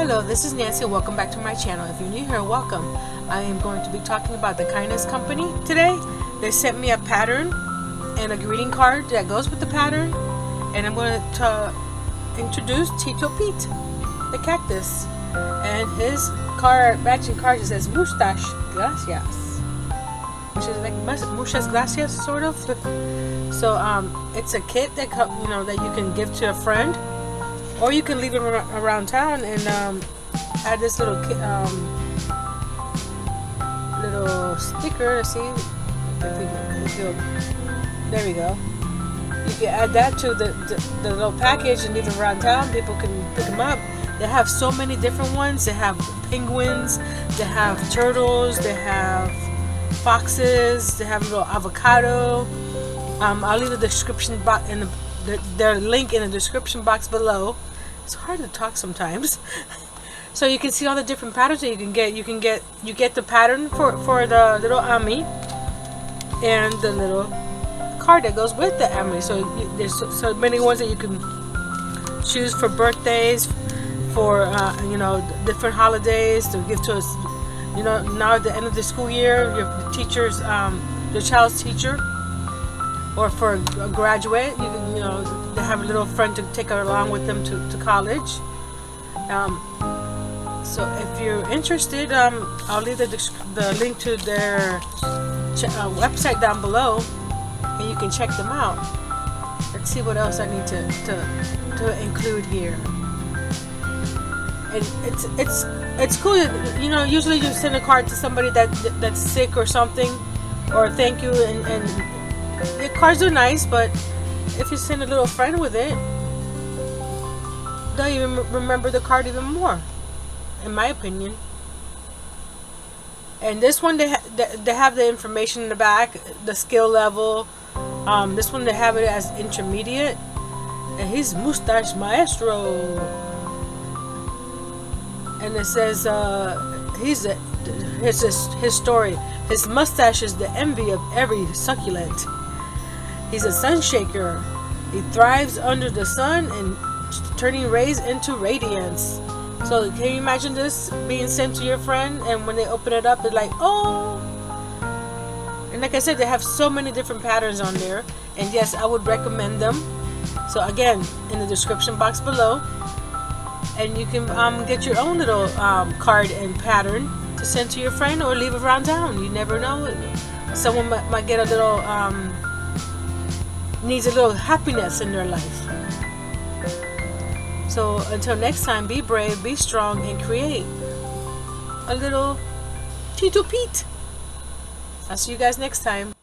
Hello, this is Nancy. Welcome back to my channel. If you're new here, welcome. I am going to be talking about the Kindness Company today. They sent me a pattern and a greeting card that goes with the pattern, and I'm going to introduce Tito Pete, the cactus, and his matching card just says Mustache Gracias, which is like Muchas Gracias, sort of. So it's a kit that that you can give to a friend, or you can leave it around town and add this little little sticker. See, there we go. You can add that to the little package and leave it around town. People can pick them up. They have so many different ones. They have penguins, they have turtles, they have foxes, they have a little avocado. I'll leave the description box in their link in the description box below. It's hard to talk sometimes. So you can see all the different patterns that you can get. You get the pattern for the little Ami and the little card that goes with the Ami. So there's so many ones that you can choose for birthdays, for different holidays to give to us. Now at the end of the school year, your teacher's your child's teacher, or for a graduate, you can they have a little friend to take her along with them to college. So if you're interested, I'll leave the link to their website down below, and you can check them out. Let's see what else I need to include here. And it's cool. Usually you send a card to somebody that's sick or something, or thank you, and the cards are nice, but if you send a little friend with it, they'll even remember the card even more, in my opinion. And this one, they have the information in the back, the skill level. This one, they have it as intermediate, and he's Mustache Maestro. And it says his story. His mustache is the envy of every succulent. He's a sun shaker. He thrives under the sun and turning rays into radiance. So can you imagine this being sent to your friend, and when they open it up, it's like, oh. And like I said, they have so many different patterns on there, and yes, I would recommend them. So again, in the description box below, and you can get your own little card and pattern to send to your friend, or leave around town. You never know, someone might get a little needs a little happiness in their life. So until next time, be brave, be strong, and create a little Tito Pete. I'll see you guys next time.